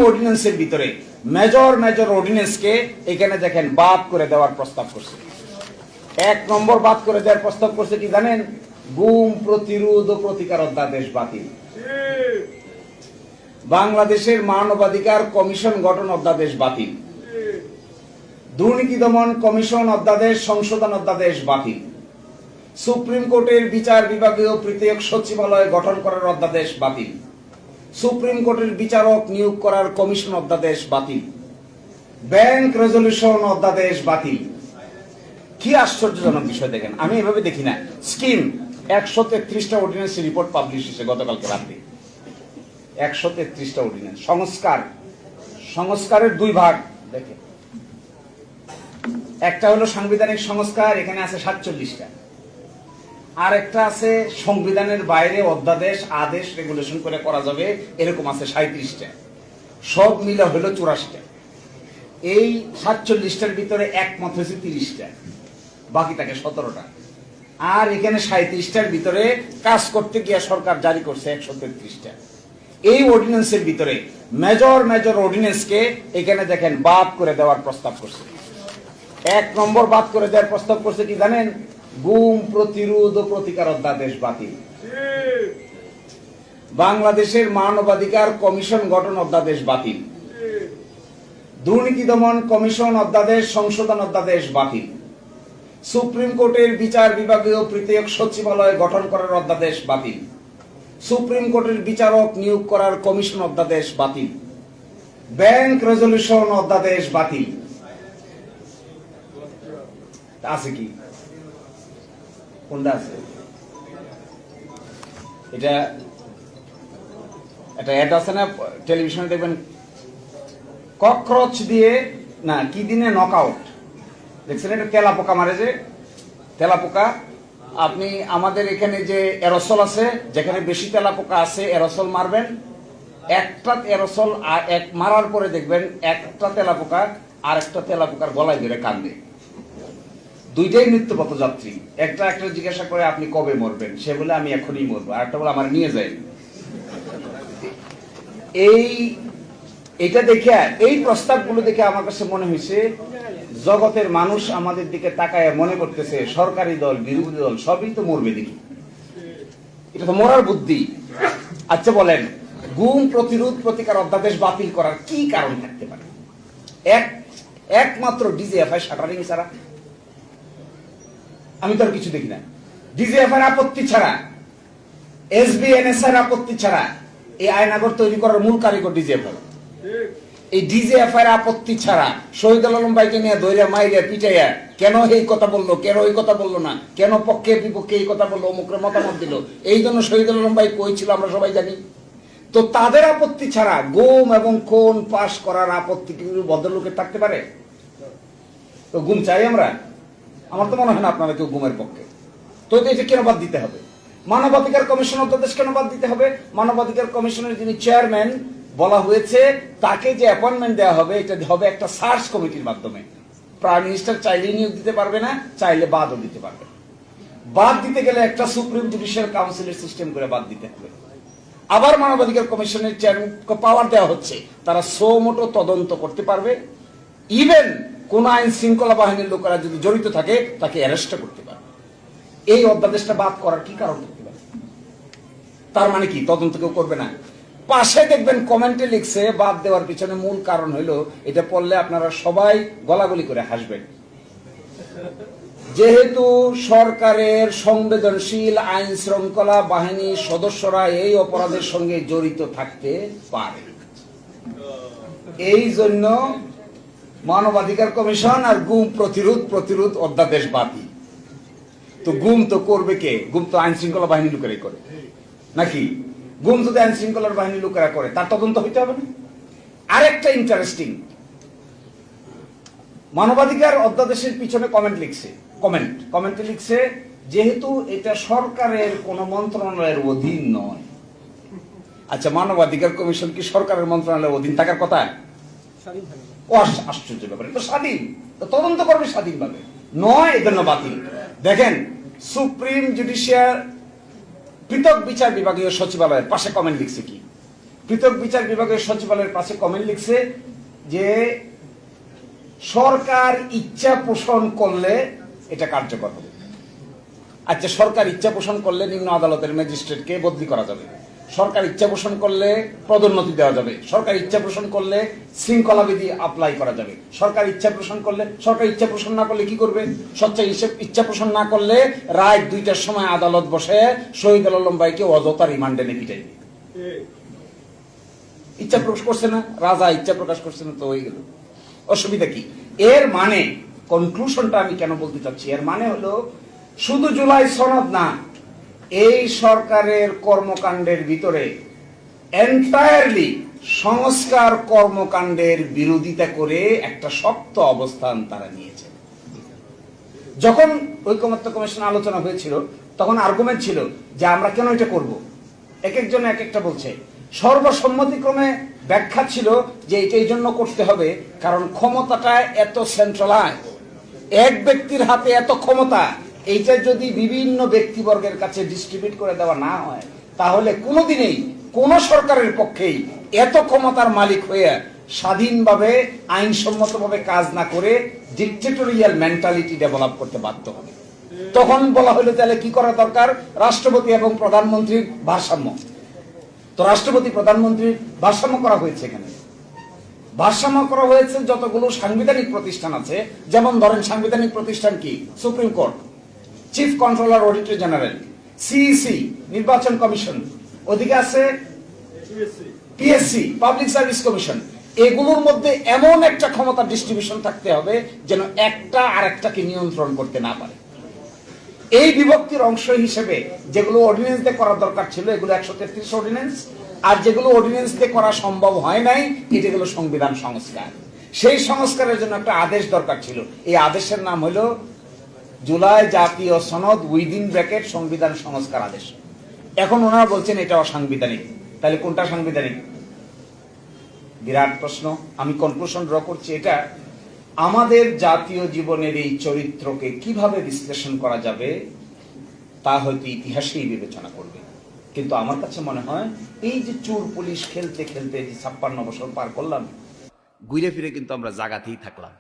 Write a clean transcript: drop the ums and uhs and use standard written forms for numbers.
অর্ডিন্যান্সের ভিতরে major major অর্ডিন্যান্সকে এখানে দেখেন বাদ করে দেওয়ার প্রস্তাব করছে। 1 নম্বর বাদ করে দেওয়ার প্রস্তাব করছে কি জানেন? গুম প্রতিরোধ ও প্রতিকার অধ্যাদেশ বাতিল, বাংলাদেশের মানবাধিকার কমিশন গঠন অধ্যাদেশ বাতিল, দুর্নীতি দমন কমিশন অধ্যাদেশ সংশোধন অধ্যাদেশ বাতিল, সুপ্রিম কোর্টের বিচার বিভাগীয় তৃতীয়ক সচিবালয় গঠন করার অধ্যাদেশ বাতিল, সুপ্রিম কোর্টের বিচারক নিয়োগ করার কমিশন অধ্যাদেশ বাতিল, ব্যাংক রেজলিউশন অধ্যাদেশ বাতিল। কি আশ্চর্যজনক বিষয় দেখেন, আমি এভাবে দেখি না। স্কিম 133টা অর্ডিন্যান্স রিপোর্ট পাবলিশ হয়েছে গতকালকে রাতে। 133টা অর্ডিন্যান্স। সংস্কারের 2 ভাগ দেখেন, একটা হলো সাংবিধানিক সংস্কার, এখানে আছে 47টা, আর একটা আছে সংবিধানের বাইরে অধ্যাদেশ আদেশ রেগুলেশন করে করা যাবে, এরকম আছে 37টা। সব মিলে হলো 84টা। এই 47টার ভিতরে একমত হয়েছে 30টা, বাকি থাকে 17টা। আর এখানে 37টার ভিতরে কাজ করতে গিয়ে সরকার জারি করছে 133টা। এই অর্ডিন্যান্সের ভিতরে মেজর মেজর অর্ডিন্যান্সকে এখানে দেখেন বাদ করে দেওয়ার প্রস্তাব করছে। 1 নম্বর বাদ করে দেওয়ার প্রস্তাব করছে কি জানেন? গুম প্রতিরোধ ও প্রতিকার অধ্যাদেশ বাতিল, বাংলাদেশের মানবাধিকার কমিশন গঠন অধ্যাদেশ বাতিল, দুর্নীতি দমন কমিশন অধ্যাদেশ সংশোধন অধ্যাদেশ বাতিল, সুপ্রিম কোর্টের বিচার বিভাগীয় তৃতীয়ক সচিবালয় গঠন করার অধ্যাদেশ বাতিল, সুপ্রিম কোর্টের বিচারক নিয়োগ করার কমিশন অধ্যাদেশ বাতিল, ব্যাংক রেজলিউশন অধ্যাদেশ বাতিল। আছে কি? কোনটা আছে? এটা অ্যাড আছে না টেলিভিশনে, দেখবেন ককরোচ দিয়ে না কি দিনে নকআউট দেখছেন? এটা তেলাপোকা মারে, যে তেলাপোকা। আপনি আমাদের এখানে যে এরোসল আছে, যেখানে বেশি তেলাপোকা আছে এরোসল মারবেন, একটা এরোসল মারার পরে দেখবেন একটা তেলাপোকা আর একটা তেলাপোকার গলায় ধরে কান্দে। দুইটাই মৃত্যুপথ যাত্রী। একটা জিজ্ঞাসা করে আপনি কবে মরবেন, সে বলে আমি এখনই মরবো, আর একটা বলে আমার নিয়ে যাই। এইটা দেখে, এই প্রস্তাবগুলো দেখে আমার কাছে মনে হয়েছে জগতের মানুষ আমাদের দিকে তাকায় মনে করতেছে সরকারি দল বিরোধী দল সবই তো মরবে দেখি, এটা তো মরার বুদ্ধি। আচ্ছা বলেন, গুম প্রতিরোধ প্রতিকার অধ্যাদেশ বাতিল করার কি কারণ থাকতে পারে? একমাত্র ডিজিএফআই শাটারিং ছাড়া আমি তো আর কিছু দেখি না। ডিজিএফআই আপত্তি ছাড়া, এসবিএনএস এর আপত্তি ছাড়া এই আয়নাগর তৈরি করার মূল কারিগর ডিজিএফআই। এই ডিজিএফআই এর আপত্তি ছাড়া শহীদুল আলম ভাইকে নিয়ে দইরা মাইরা পিটাইয়া কেন এই কথা বললো, কেন এই কথা বললো না, কেন পক্ষে বিপক্ষে এই কথা বললো, অমুকের মতামত দিল, এই জন্য শহীদুল আলম ভাই কই ছিল আমরা সবাই জানি। তো তাদের আপত্তি ছাড়া গুম এবং খুন পাশ করার আপত্তি কি ভদ্রলোকের থাকতে পারে? তো গুম চাই আমরা? আমার তো মনে হয় না আপনারা কেউ গুমের পক্ষে। তো এটা কেন বাদ দিতে হবে? মানবাধিকার কমিশন অধ্যাদেশ কেন বাদ দিতে হবে? মানবাধিকার কমিশনের যিনি চেয়ারম্যান বলা হয়েছে তাকে যে অ্যাপয়েন্টমেন্ট দেওয়া হবে, এটা হবে একটা সার্চ কমিটির মাধ্যমে। প্রাইম মিনিস্টার চাইলেই নিয়োগ দিতে পারবে না, চাইলে বাদও দিতে পারবে। বাদ দিতে গেলে একটা সুপ্রিম জুডিশিয়াল কাউন্সিলের সিস্টেম করে বাদ দিতে হবে। আবার মানবাধিকার কমিশনের চেয়ারম্যানকে পাওয়ার দেওয়া হচ্ছে, তারা সো মোটো তদন্ত করতে পারবে, ইভেন কোন আইন শৃঙ্খলা বাহিনীর লোকেরা যদি জড়িত থাকে তাকে অ্যারেস্ট করতে পারবে। এই অধ্যাদেশটা বাদ করার কি কারণ থাকতে পারে? তার মানে কি তদন্ত কেউ করবে না? পাশে দেখবেন কমেন্টে লিখছে বাদ দেওয়ার পিছনে মূল কারণ হলো, এটা পড়লে আপনারা সবাই গলাগলি করে হাসবেন, যেহেতু সরকারের সংবেদনশীল আইন শৃঙ্খলা বাহিনীর সদস্যরা এই অপরাধের সঙ্গে জড়িত থাকতে পারে, এই জন্য মানবাধিকার কমিশন আর গুম প্রতিরোধ অধ্যাদেশ বাতিল। তো গুম তো করবে কে? গুম তো আইন শৃঙ্খলা বাহিনী লোকেরাই করে নাকি? গুম যদি আইন শৃঙ্খলার বাহিনী লোকেরা করে তার তদন্ত হইতে হবে না? আরেকটা ইন্টারেস্টিং, মানবাধিকার অধ্যাদেশের পিছনে কমেন্টে লিখছে যেহেতু এটা সরকারের কোন মন্ত্রণালয়ের অধীন নয়। আচ্ছা, মানবাধিকার কমিশন কি সরকারের মন্ত্রণালয়ের অধীন থাকার কথা? আশ্চর্য ব্যাপার, এটা স্বাধীন, তদন্ত করবে স্বাধীনভাবে, নয় এজন্য বাতিল। দেখেন, সুপ্রিম জুডিশিয়াল পৃথক বিচার বিভাগীয় সচিবালয়ের পাশে কমেন্ট লিখছে কি, পৃথক বিচার বিভাগের সচিবালয়ের পাশে কমেন্ট লিখছে যে সরকার ইচ্ছা পোষণ করলে এটা কার্যকর হবে। আচ্ছা, সরকার ইচ্ছা পোষণ করলে নিম্ন আদালতের ম্যাজিস্ট্রেটকে বদলি করা যাবে, সরকার ইচ্ছা পোষণ করলে পদোন্নতি দেওয়া যাবে, সরকার ইচ্ছা পোষণ করলে শৃঙ্খলা বিধি অ্যাপ্লাই করা যাবে, সরকার ইচ্ছা পোষণ করলে, সরকার ইচ্ছা পোষণ না করলে কি করবে? ইচ্ছা পোষণ না করলে রাত 2টার সময় আদালত বসে শহীদুল আলম ভাইকে অযথা রিমান্ডে নিয়ে পিটাইবে। ইচ্ছা প্রকাশ করছে না, রাজা ইচ্ছা প্রকাশ করছে না, তো হয়ে গেল। অসুবিধা কি? এর মানে কনক্লুশনটা আমি কেন বলতে চাচ্ছি, এর মানে হলো শুধু জুলাই সনদ না, এই সরকারের কর্মকাণ্ডের ভিতরে এন্টায়ারলি সংস্কার কর্মকাণ্ডের বিরোধিতা করে একটা শক্ত অবস্থান তারা নিয়েছে। যখন ঐকমত্য কমিশন আলোচনা হয়েছিল তখন আর্গুমেন্ট ছিল যে আমরা কেন এটা করব, এক একজন এক একটা বলছে। সর্বসম্মতিক্রমে ব্যাখ্যা ছিল যে এটা এই জন্য করতে হবে কারণ ক্ষমতাটা এত সেন্ট্রালাইজ, এক ব্যক্তির হাতে এত ক্ষমতা, এইটা যদি বিভিন্ন ব্যক্তিবর্গের কাছে ডিস্ট্রিবিউট করে দেওয়া না হয় তাহলে কোনোদিনই কোন সরকারের পক্ষেই এত ক্ষমতার মালিক হয়ে স্বাধীনভাবে আইনসম্মতভাবে কাজ না করে ডিক্টেটোরিয়াল মেন্টালিটি ডেভেলপ করতে বাধ্য হবে। তখন বলা হলো তাহলে কি করা দরকার? রাষ্ট্রপতি এবং প্রধানমন্ত্রীর ভারসাম্য। তো রাষ্ট্রপতি প্রধানমন্ত্রীর ভারসাম্য করা হয়েছে। এখানে ভারসাম্য করা হয়েছে যতগুলো সাংবিধানিক প্রতিষ্ঠান আছে, যেমন ধরেন সাংবিধানিক প্রতিষ্ঠান কি? Supreme court, chief controller auditor general, CEC নির্বাচন কমিশন, ওদিকে আছে পিএসসি পাবলিক সার্ভিস কমিশন। এগুলোর মধ্যে এমন একটা ক্ষমতা ডিস্ট্রিবিউশন থাকতে হবে যেন একটা আরেকটাকে নিয়ন্ত্রণ করতে না পারে। এই বিভক্তির অংশ হিসেবে যেগুলো অর্ডিন্যান্স দিয়ে করা দরকার ছিল এগুলো 133 অর্ডিন্যান্স, আর যেগুলো অর্ডিন্যান্স দিয়ে করা সম্ভব হয় নাই এটা হলো সংবিধান সংস্কার। সেই সংস্কারের জন্য একটা আদেশ দরকার ছিল, এই আদেশের নাম হলো জুলাই জাতীয় সনদ উইদিন ব্র্যাকেট সংবিধান সংস্কার আদেশ। এখন ওনারা বলছেন এটা অসাংবিধানিক, তাহলে কোনটা সাংবিধানিক? বিরাট প্রশ্ন। আমি কনক্লুশন ড্র করছি এটা, আমাদের জাতীয় জীবনের এই চরিত্রকে কিভাবে বিশ্লেষণ করা যাবে তা হয়তো ইতিহাসেই বিবেচনা করবে। কিন্তু আমার কাছে মনে হয় এই যে চোর পুলিশ খেলতে খেলতে যে 56 বছর পার করলাম, ঘুরে ফিরে কিন্তু আমরা জায়গাতেই থাকলাম।